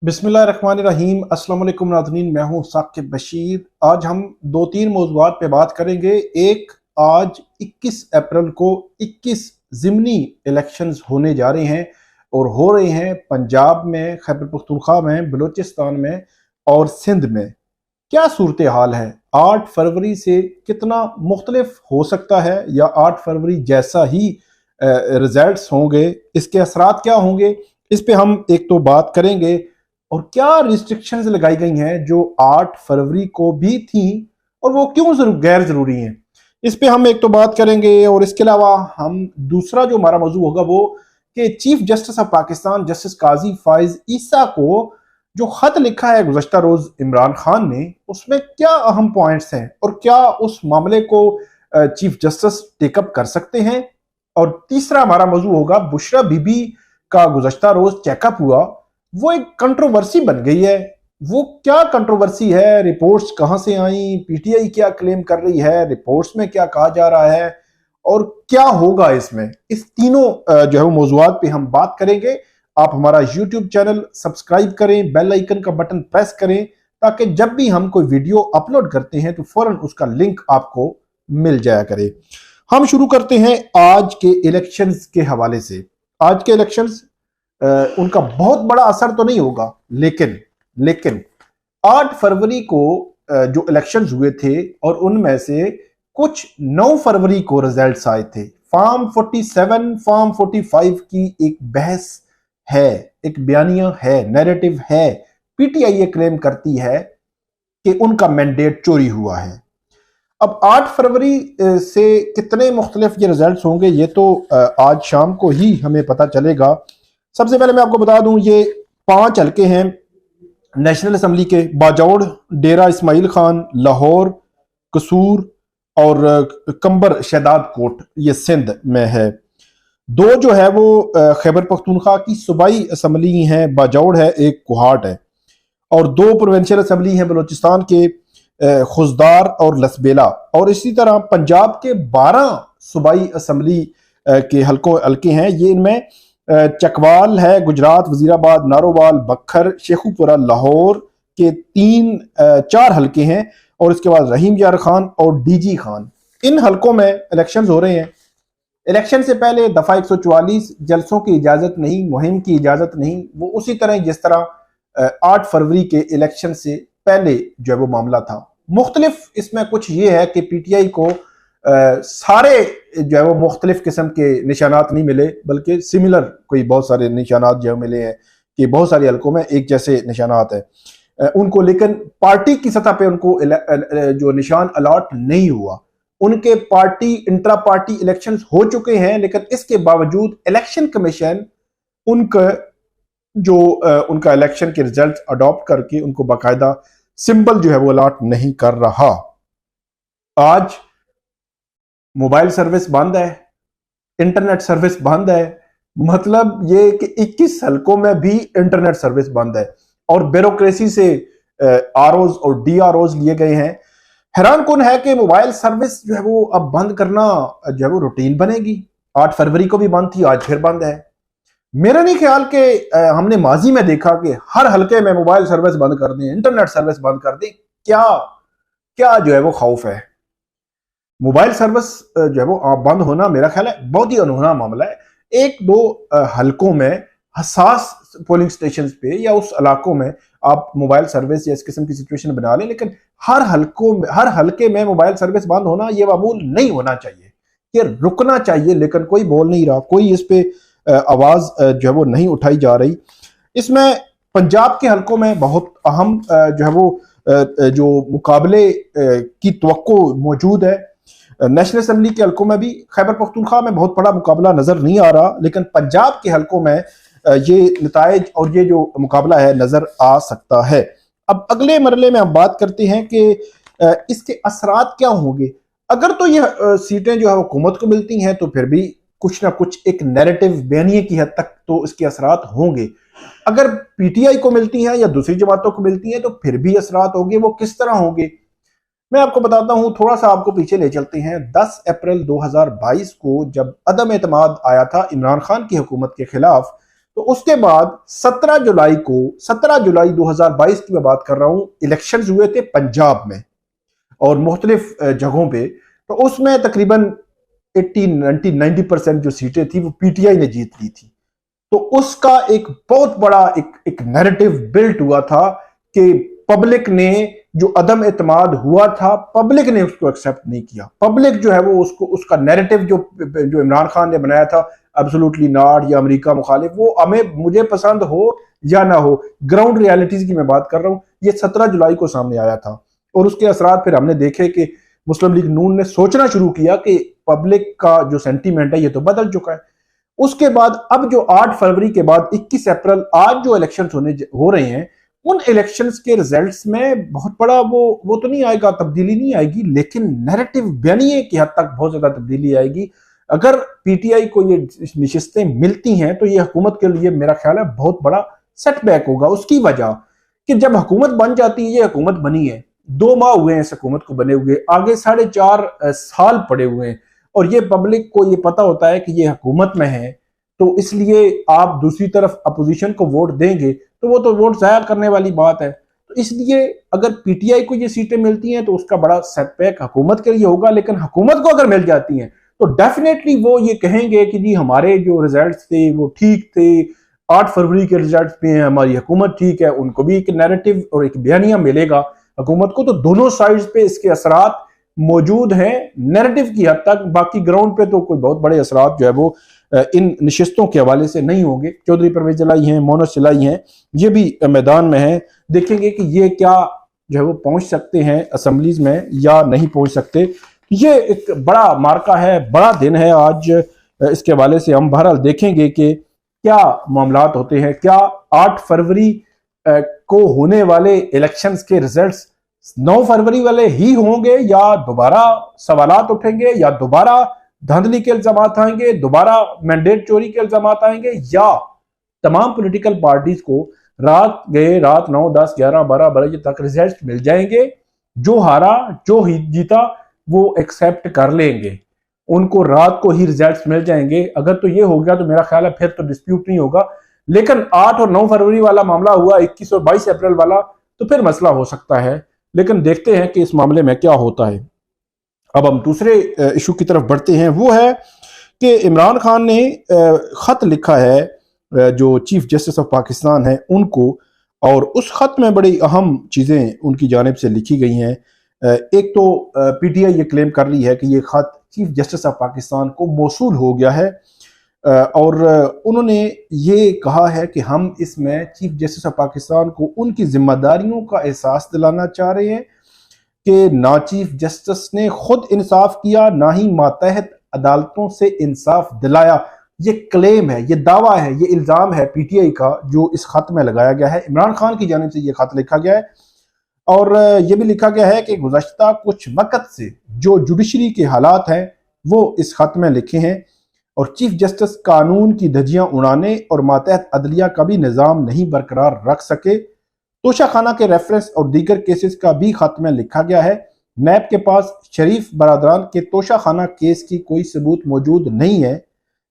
बिस्मिल्लाहिर्रहमानिर्रहीम। अस्सलाम वालेकुम नाज़रीन, मैं हूँ साकिब बशीर। आज हम दो तीन मौज़ूआत पे बात करेंगे। एक, आज 21 अप्रैल को 21 ज़िमनी इलेक्शंस होने जा रहे हैं और हो रहे हैं पंजाब में, खैबर पख्तूनख्वा में, बलूचिस्तान में और सिंध में। क्या सूरत हाल है? 8 फरवरी से कितना मुख्तलिफ हो सकता है या 8 फरवरी जैसा ही रिजल्ट्स होंगे? इसके असरात क्या होंगे? इस पे हम एक तो बात करेंगे। और क्या रिस्ट्रिक्शंस लगाई गई हैं जो 8 फरवरी को भी थी और वो क्यों गैर जरूरी हैं, इस पे हम एक तो बात करेंगे। और इसके अलावा हम दूसरा जो हमारा मौजू होगा वो कि chief justice of Pakistan justice Qazi Faez Isa को जो खत लिखा है गुज़श्ता रोज इमरान खान ने, उसमें क्या अहम पॉइंट्स हैं और क्या उस मामले को चीफ जस्टिस टेकअप कर सकते हैं। और तीसरा हमारा मौजू होगा बुशरा बीबी का गुज़श्ता रोज चेकअप हुआ, वो एक कंट्रोवर्सी बन गई है। वो क्या कंट्रोवर्सी है? रिपोर्ट्स कहां से आई? पीटीआई क्या क्लेम कर रही है? रिपोर्ट्स में क्या कहा जा रहा है और क्या होगा इसमें? इस तीनों जो है वो मौजूआत पे हम बात करेंगे। आप हमारा यूट्यूब चैनल सब्सक्राइब करें, बेल आइकन का बटन प्रेस करें ताकि जब भी हम कोई वीडियो अपलोड करते हैं तो फौरन उसका लिंक आपको मिल जाया करे। हम शुरू करते हैं आज के इलेक्शंस के हवाले से। आज के इलेक्शंस उनका बहुत बड़ा असर तो नहीं होगा, लेकिन लेकिन 8 फरवरी को जो इलेक्शंस हुए थे और उनमें से कुछ 9 फरवरी को रिजल्ट्स आए थे। फॉर्म 47, फॉर्म 45 की एक बहस है, एक बयानिया है, नैरेटिव है। पीटीआई ये क्लेम करती है कि उनका मैंडेट चोरी हुआ है। अब 8 फरवरी से कितने मुख्तलिफ ये रिजल्ट्स होंगे ये तो आज शाम को ही हमें पता चलेगा। सबसे पहले मैं आपको बता दूं, ये 5 हल्के हैं नेशनल असम्बली के: बाजौड़, डेरा इस्माइल खान, लाहौर, कसूर और कंबर शहदाद कोट, ये सिंध में है। 2 जो है वो खैबर पख्तूनख्वा की सूबाई असम्बली हैं, बाजौड़ है, एक कोहाट है। और 2 प्रोविंशियल असम्बली हैं बलूचिस्तान के, खुजदार और लसबेला। और इसी तरह पंजाब के 12 सूबाई असम्बली के हल्के हैं। ये इनमें चकवाल है, गुजरात, वजीराबाद, नारोवाल, बखर, शेखुपुरा, लाहौर के 4 हल्के हैं। और इसके बाद रहीम यार खान और डीजी खान, इन हल्कों में इलेक्शन हो रहे हैं। इलेक्शन से पहले दफा 144 जलसों की इजाजत नहीं, मुहिम की इजाजत नहीं, वो उसी तरह जिस तरह 8 फरवरी के इलेक्शन से पहले जो है वो मामला था। मुख्तलिफ इसमें कुछ ये है कि पीटीआई को सारे जो है वो मुख्तलिफ किस्म के निशानात नहीं मिले, बल्कि सिमिलर कोई बहुत सारे निशानात जो मिले हैं कि बहुत सारे हल्कों में एक जैसे निशानात है उनको, लेकिन पार्टी की सतह पे उनको जो निशान अलॉट नहीं हुआ। उनके पार्टी इंट्रा पार्टी इलेक्शंस हो चुके हैं, लेकिन इसके बावजूद इलेक्शन कमीशन उनका जो उनका इलेक्शन के रिजल्ट अडॉप्ट करके उनको बाकायदा सिंबल जो है वो अलॉट नहीं कर रहा। आज मोबाइल सर्विस बंद है, इंटरनेट सर्विस बंद है। मतलब ये कि 21 हल्कों में भी इंटरनेट सर्विस बंद है और ब्यूरोक्रेसी से आरओज और डीआरओज लिए गए हैं। हैरान कौन है कि मोबाइल सर्विस जो है वो अब बंद करना जो है वो रूटीन बनेगी। 8 फरवरी को भी बंद थी, आज फिर बंद है। मेरा नहीं ख्याल कि हमने माजी में देखा कि हर हल्के में मोबाइल सर्विस बंद कर दें, इंटरनेट सर्विस बंद कर दें। क्या क्या जो है वो खौफ है? मोबाइल सर्विस जो है वो बंद होना मेरा ख्याल है बहुत ही अनहोना मामला है। 1-2 हल्कों में, हसास पोलिंग स्टेशन पे या उस इलाकों में आप मोबाइल सर्विस या इस किस्म की सिचुएशन बना लें, लेकिन हर हल्के में मोबाइल सर्विस बंद होना ये मामूल नहीं होना चाहिए, ये रुकना चाहिए। लेकिन कोई बोल नहीं रहा, कोई इस पे आवाज जो है वो नहीं उठाई जा रही। इसमें पंजाब के हल्कों में बहुत अहम जो है वो जो मुकाबले की तवक्को मौजूद है। नेशनल असम्बली के हल्कों में भी खैबर पख्तूनख्वा में बहुत बड़ा मुकाबला नजर नहीं आ रहा, लेकिन पंजाब के हल्कों में ये नताइज और ये जो मुकाबला है नजर आ सकता है। अब अगले मरले में हम बात करते हैं कि इसके असरात क्या होंगे। अगर तो ये सीटें जो है हुकूमत को मिलती हैं तो फिर भी कुछ ना कुछ एक नैरेटिव बयानिए की हद तक तो इसके असरात होंगे। अगर पीटीआई को मिलती हैं या दूसरी जमातों को मिलती हैं तो फिर भी असरात होंगे। वो किस तरह होंगे मैं आपको बताता हूं, थोड़ा सा आपको पीछे ले चलते हैं। 10 अप्रैल 2022 को जब अदम एतमाद आया था इमरान खान की हुकूमत के खिलाफ, तो उसके बाद 17 जुलाई 2022 की मैं बात कर रहा हूं, इलेक्शंस हुए थे पंजाब में और मुख्तलिफ जगहों पे। तो उसमें तकरीबन 80-90% जो सीटें थी वो पीटीआई ने जीत ली थी। तो उसका एक बहुत बड़ा एक नैरेटिव बिल्ट हुआ था कि पब्लिक ने जो अदम एतमाद हुआ था, पब्लिक ने उसको एक्सेप्ट नहीं किया। पब्लिक जो है वो उसको, उसका नैरेटिव जो इमरान खान ने बनाया था, एब्सोल्युटली नॉट या अमेरिका मुखालिफ, वो हमें, मुझे पसंद हो या ना हो, ग्राउंड रियलिटीज की मैं बात कर रहा हूं, ये 17 जुलाई को सामने आया था। और उसके असरात फिर हमने देखे कि मुस्लिम लीग नून ने सोचना शुरू किया कि पब्लिक का जो सेंटीमेंट है ये तो बदल चुका है। उसके बाद अब जो 8 फरवरी के बाद 21 अप्रैल आज जो इलेक्शंस हो रहे हैं, उन इलेक्शंस के रिजल्ट्स में बहुत बड़ा वो तो नहीं आएगा, तब्दीली नहीं आएगी, लेकिन नैरेटिव बयानिए की हद तक बहुत ज्यादा तब्दीली आएगी। अगर पीटीआई को ये नशिस्तें मिलती हैं तो ये हुकूमत के लिए मेरा ख्याल है बहुत बड़ा सेटबैक होगा। उसकी वजह कि जब हुकूमत बन जाती है, ये हुकूमत बनी है, 2 माह हुए हैं इस हुकूमत को बने हुए, आगे 4.5 साल पड़े हुए हैं, और ये पब्लिक को ये पता होता है कि ये हुकूमत में है, तो इसलिए आप दूसरी तरफ अपोजिशन को वोट देंगे तो वो तो वोट जाया करने वाली बात है। तो इसलिए अगर पीटीआई को ये सीटें मिलती हैं तो उसका बड़ा सेटबैक हुकूमत के लिए होगा, लेकिन हुकूमत को अगर मिल जाती हैं तो डेफिनेटली वो ये कहेंगे कि जी हमारे जो रिजल्ट्स थे वो ठीक थे, 8 फरवरी के रिजल्ट्स पे हैं, हमारी हुकूमत ठीक है। उनको भी एक नैरेटिव और एक बयानिया मिलेगा हुकूमत को। तो दोनों साइड्स पे इसके असरात मौजूद हैं नैरेटिव की हद तक। बाकी ग्राउंड पे तो कोई बहुत बड़े असरात जो है वो इन नशिस्तों के हवाले से नहीं होंगे। चौधरी परवेज जलाई हैं, मोनस जलाई हैं, ये भी मैदान में हैं। देखेंगे कि ये क्या जो है वो पहुंच सकते हैं असम्बलीज में या नहीं पहुंच सकते। ये एक बड़ा मार्का है, बड़ा दिन है आज। इसके हवाले से हम बहरहाल देखेंगे कि क्या मामलात होते हैं। क्या 8 फरवरी को होने वाले इलेक्शंस के रिजल्ट्स 9 फरवरी वाले ही होंगे, या दोबारा सवालात उठेंगे, या दोबारा धांधली के इल्जामात आएंगे, दोबारा मैंडेट चोरी के इल्जामात आएंगे, या तमाम पॉलिटिकल पार्टीज को रात 9, 10, 11, 12 बजे तक रिजल्ट मिल जाएंगे। जो हारा, जो जीता वो एक्सेप्ट कर लेंगे, उनको रात को ही रिजल्ट्स मिल जाएंगे। अगर तो ये हो गया तो मेरा ख्याल है फिर तो डिस्प्यूट नहीं होगा। लेकिन 8 और 9 फरवरी वाला मामला हुआ, 21 और 22 अप्रैल वाला, तो फिर मसला हो सकता है। लेकिन देखते हैं कि इस मामले में क्या होता है। अब हम दूसरे इशू की तरफ बढ़ते हैं। वो है कि इमरान खान ने खत लिखा है जो चीफ जस्टिस ऑफ पाकिस्तान है उनको, और उस खत में बड़ी अहम चीज़ें उनकी जानिब से लिखी गई हैं। एक तो पीटीआई ये क्लेम कर रही है कि ये खत चीफ जस्टिस ऑफ पाकिस्तान को मौसूल हो गया है, और उन्होंने ये कहा है कि हम इसमें चीफ जस्टिस ऑफ पाकिस्तान को उनकी जिम्मेदारियों का एहसास दिलाना चाह रहे हैं कि ना चीफ जस्टिस ने खुद इंसाफ किया, ना ही मातहत अदालतों से इंसाफ दिलाया। ये क्लेम है, ये दावा है, ये इल्ज़ाम है पीटीआई का जो इस खत में लगाया गया है। इमरान खान की जानिब से ये खत लिखा गया है, और ये भी लिखा गया है कि गुज़श्ता कुछ वक़्त से जो जुडिशरी के हालात हैं वो इस खत में लिखे हैं, और चीफ जस्टिस कानून की धज्जियां उड़ाने और मातहत अदलिया का भी निज़ाम नहीं बरकरार रख सके। तोशाखाना के रेफरेंस और दीगर केसेस का भी खत में लिखा गया है। नैब के पास शरीफ बरादरान के तोशाखाना केस की कोई सबूत मौजूद नहीं है,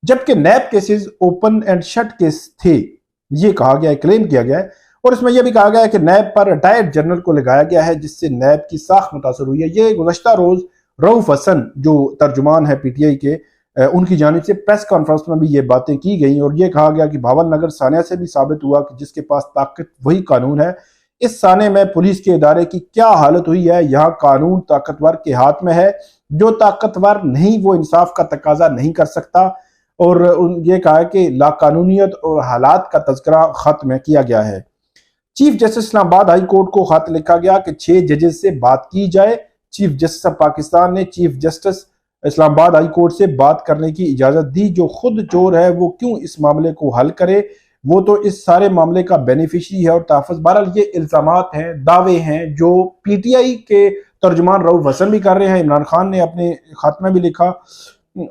जबकि NAB cases open and shut case थे, ये कहा गया है, क्लेम किया गया है। और इसमें यह भी कहा गया है कि नैब पर रिटायर्ड जनरल को लगाया गया है, जिससे नैब की साख मुतासर हुई है। ये गुज़श्ता रोज रऊफ हसन जो तर्जुमान है पीटीआई के, उनकी जानिब से प्रेस कॉन्फ्रेंस में भी ये बातें की गई, और ये कहा गया कि भावल नगर सानिया से भी साबित हुआ कि जिसके पास ताकत वही कानून है। इस साने में पुलिस के इदारे की क्या हालत हुई है, यहाँ कानून ताकतवर के हाथ में है, जो ताकतवर नहीं वो इंसाफ का तकाजा नहीं कर सकता। और ये कहा है कि लाकानूनियत और हालात का तज़किरा खत में किया गया है। Chief justice Islamabad high court को खत लिखा गया कि 6 जजेस से बात की जाए। चीफ जस्टिस ऑफ पाकिस्तान ने chief justice Islamabad high court से बात करने की इजाजत दी। जो खुद चोर है वो क्यों इस मामले को हल करे, वो तो इस सारे मामले का बेनिफिशरी है और तहफ़्फ़ुज़। बहरहाल ये इल्ज़ामात हैं, दावे हैं जो पीटीआई के तर्जुमान रऊफ हसन भी कर रहे हैं। इमरान खान ने अपने खत में भी लिखा,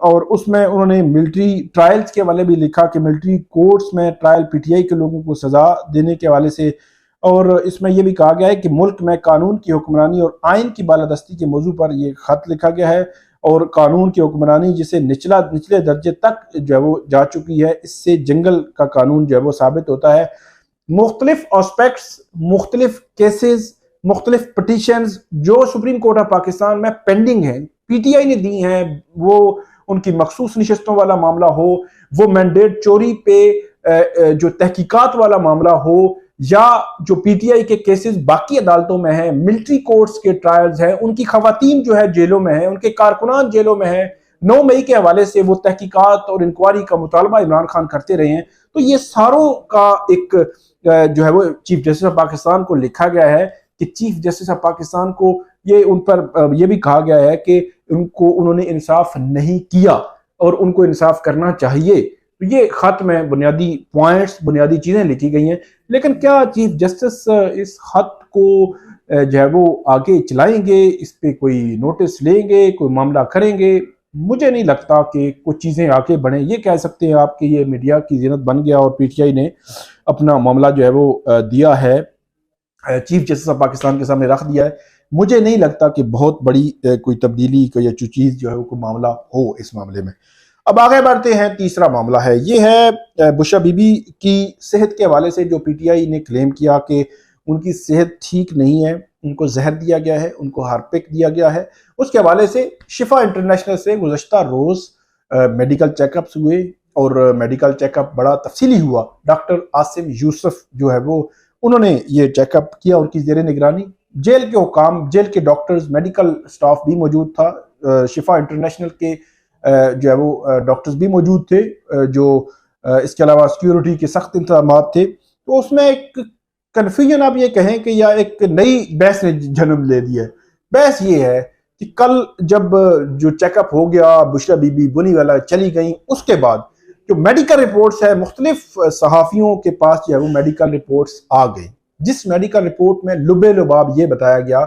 और उसमें उन्होंने मिलिट्री ट्रायल्स के वाले भी लिखा कि मिलिट्री कोर्ट्स में ट्रायल पीटीआई के लोगों को सजा देने के हवाले से। और इसमें यह भी कहा गया है कि मुल्क में कानून की हुक्मरानी और आइन की बालादस्ती के मौजू पर यह खत लिखा गया है। और कानून की हुक्मरानी जिसे निचले दर्जे तक जो है वो जा चुकी है, इससे जंगल का कानून जो है वो साबित होता है। मुख्तलिफ एस्पेक्ट्स, मुख्तलिफ केसेस, मुख्तलिफ पटिशंस जो सुप्रीम कोर्ट ऑफ पाकिस्तान में पेंडिंग है, पीटीआई ने दी हैं, वो उनकी मखसूस नशस्तों वाला मामला हो, वो मैंडेट चोरी पे जो तहकीकात वाला मामला हो, या जो पीटीआई के केसेस बाकी अदालतों में हैं, मिलिट्री कोर्ट्स के ट्रायल्स हैं, उनकी खवातीन जो है जेलों में है, उनके कारकुनान जेलों में है, 9 मई के हवाले से वो तहकीकात और इंक्वायरी का मुतालबा इमरान खान करते रहे हैं। तो ये सारों का एक जो है वो चीफ जस्टिस ऑफ पाकिस्तान को लिखा गया है कि चीफ जस्टिस ऑफ पाकिस्तान को ये उन पर ये भी कहा गया है कि उन्होंने इंसाफ नहीं किया और उनको इंसाफ करना चाहिए। तो ये खत में बुनियादी पॉइंट्स, बुनियादी चीजें लिखी गई हैं, लेकिन क्या चीफ जस्टिस इस खत को जो है वो आगे चलाएंगे, इस पे कोई नोटिस लेंगे, कोई मामला करेंगे? मुझे नहीं लगता कि कुछ चीजें आगे बढ़े। ये कह सकते हैं आप कि ये मीडिया की ज़ीनत बन गया और पीटीआई ने अपना मामला जो है वो दिया है, चीफ जस्टिस ऑफ पाकिस्तान के सामने रख दिया है। मुझे नहीं लगता कि बहुत बड़ी कोई तब्दीली कोई या चीज जो है वो कोई मामला हो इस मामले में। अब आगे बढ़ते हैं, तीसरा मामला है, ये है बुशरा बीबी की सेहत के हवाले से जो पीटीआई ने क्लेम किया कि उनकी सेहत ठीक नहीं है, उनको जहर दिया गया है, उनको हार्पिक दिया गया है। उसके हवाले से शिफा इंटरनेशनल से गुज़श्ता रोज मेडिकल चेकअप्स हुए और मेडिकल चेकअप बड़ा तफसीली हुआ। डॉक्टर आसिम यूसुफ जो है वो उन्होंने ये चेकअप किया, उनकी जेर निगरानी जेल के हुकाम, जेल के डॉक्टर्स, मेडिकल स्टाफ भी मौजूद था, शिफा इंटरनेशनल के जो है वो डॉक्टर्स भी मौजूद थे, जो इसके अलावा सिक्योरिटी के सख्त इंतजाम थे। तो उसमें एक कन्फ्यूजन आप ये कहें कि या एक नई बहस ने जन्म ले दिया है। बहस ये है कि कल जब जो चेकअप हो गया, बुशरा बीबी बुनी वाला चली गई, उसके बाद जो मेडिकल रिपोर्ट्स है, मुख्तलिफ सहाफियों के पास जो है वो मेडिकल रिपोर्ट्स आ गई, जिस मेडिकल रिपोर्ट में लुबे लुबाब ये बताया गया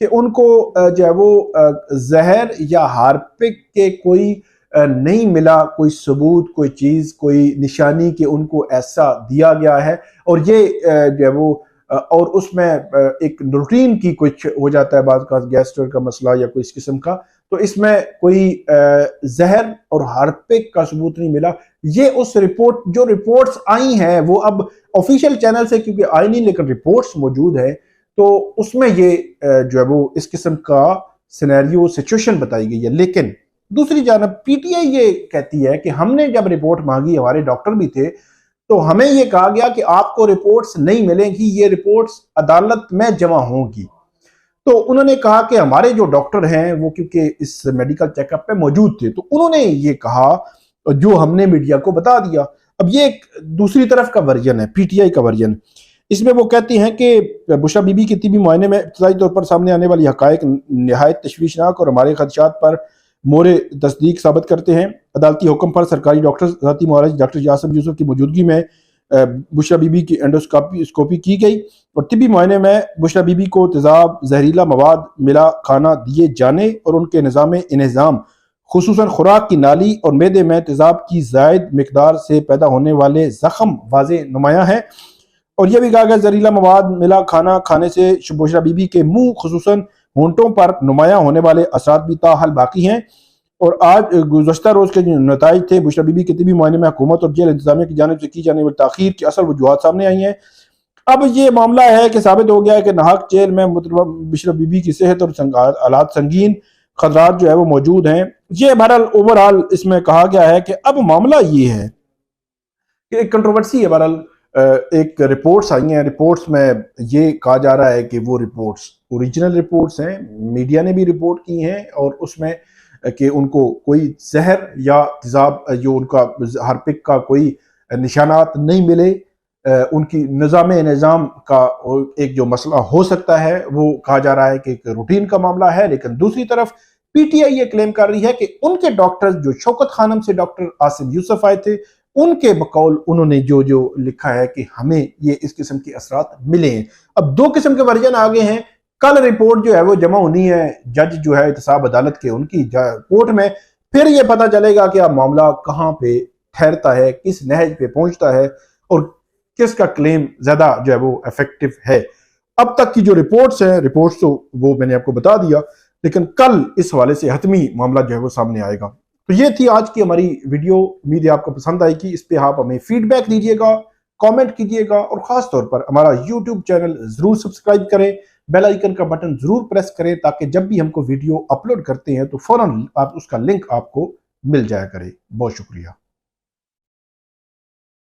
कि उनको जो है वो जहर या हार्पिक के कोई नहीं मिला, कोई सबूत, कोई चीज, कोई निशानी कि उनको ऐसा दिया गया है। और ये जो है वो और उसमें एक रूटीन की कुछ हो जाता है, बात का गैस्ट्रो का मसला या कोई इस किस्म का, तो इसमें कोई जहर और हार्पिक का सबूत नहीं मिला। ये उस रिपोर्ट, जो रिपोर्ट्स आई हैं वो अब ऑफिशियल चैनल से क्योंकि आई नहीं, लेकिन रिपोर्ट्स मौजूद है, तो उसमें ये जो है वो इस किस्म का सिनेरियो सिचुएशन बताई गई है। लेकिन दूसरी जानब पीटीआई ये कहती है कि हमने जब रिपोर्ट मांगी, हमारे डॉक्टर भी थे, तो हमें ये कहा गया कि आपको रिपोर्ट्स नहीं मिलेंगी, ये रिपोर्ट्स अदालत में जमा होंगी। तो उन्होंने कहा कि हमारे जो डॉक्टर हैं वो क्योंकि इस मेडिकल चेकअप पे मौजूद थे, तो उन्होंने ये कहा जो हमने मीडिया को बता दिया। अब ये एक दूसरी तरफ का वर्जन है, पीटीआई का वर्जन। इसमें वो कहती हैं कि बुशरा बीबी के तिबी मुआयने में इब्तदाई तौर पर सामने आने वाली हकायक नहायत तशवीशनाक और हमारे खदशात पर मोरे तस्दीक साबित करते हैं। अदालती हुक्म पर सरकारी डॉक्टर ज़ाती मुआलज डॉक्टर आसिम यूसुफ की मौजूदगी में बुशरा बीबी की एंडोस्कोपी की गई और तिबी मुआयने में बुशरा बीबी को तेजाब, जहरीला मवाद मिला खाना दिए जाने और उनके निज़ाम इंहज़ाम खुसूसन खुराक की नाली और मैदे में तेजाब की ज़ायद मिकदार से पैदा होने वाले जख्म वाज़े नुमाया है। और यह भी कहा गया जहरीला मवाद मिला खाना खाने से बुशरा बीबी के मुंह खुसूसन होंठों पर नुमाया होने वाले असरात भी ताहाल बाकी हैं। और आज गुज़श्ता रोज के जो नताइज थे, बुशरा बीबी के तिबी मुआयने में हुकूमत और जेल इंतजामिया की जानिब से की जाने वाली ताखीर की असल वजूहात सामने आई हैं। अब ये मामला है कि साबित हो गया है कि नाहक जेल में बुशरा बीबी की सेहत और हालात संगीन खतरात जो है वो मौजूद हैं। ये बहरहाल ओवरऑल इसमें कहा गया है कि अब मामला ये है कि एक कंट्रोवर्सी है। बहरहाल एक रिपोर्ट्स आई हैं, रिपोर्ट्स में ये कहा जा रहा है कि वो रिपोर्ट्स ओरिजिनल रिपोर्ट्स हैं, मीडिया ने भी रिपोर्ट की हैं, और उसमें कि उनको कोई जहर या तेजाब जो उनका हार्पिक का कोई निशानात नहीं मिले। उनकी निज़ाम का एक जो मसला हो सकता है वो कहा जा रहा है कि एक रूटीन का मामला है। लेकिन दूसरी तरफ पीटीआई ये क्लेम कर रही है कि उनके डॉक्टर्स जो शौकत खानम से डॉक्टर आसिम यूसुफ आए थे, उनके बकौल उन्होंने जो लिखा है कि हमें ये इस किस्म के असरात मिले हैं। अब दो किस्म के वर्जन आ गए हैं। कल रिपोर्ट जो है वो जमा होनी है जज जो है एहतसाब अदालत के उनकी कोर्ट में, फिर ये पता चलेगा कि अब मामला कहाँ पे ठहरता है, किस नहज पे पहुंचता है और किसका क्लेम ज्यादा जो है वो इफेक्टिव है। अब तक की जो रिपोर्ट्स हैं, रिपोर्ट्स तो वो मैंने आपको बता दिया। लेकिन कल इस हवाले से हतमी मामला जो है वो सामने आएगा। तो ये थी आज की हमारी वीडियो। उम्मीद है आपको पसंद आएगी। इस पे आप हमें फीडबैक दीजिएगा, कमेंट कीजिएगा और खास तौर पर हमारा यूट्यूब चैनल जरूर सब्सक्राइब करें, बेल आइकन का बटन जरूर प्रेस करें ताकि जब भी हमको वीडियो अपलोड करते हैं तो फौरन आप उसका लिंक आपको मिल जाया करे। बहुत शुक्रिया।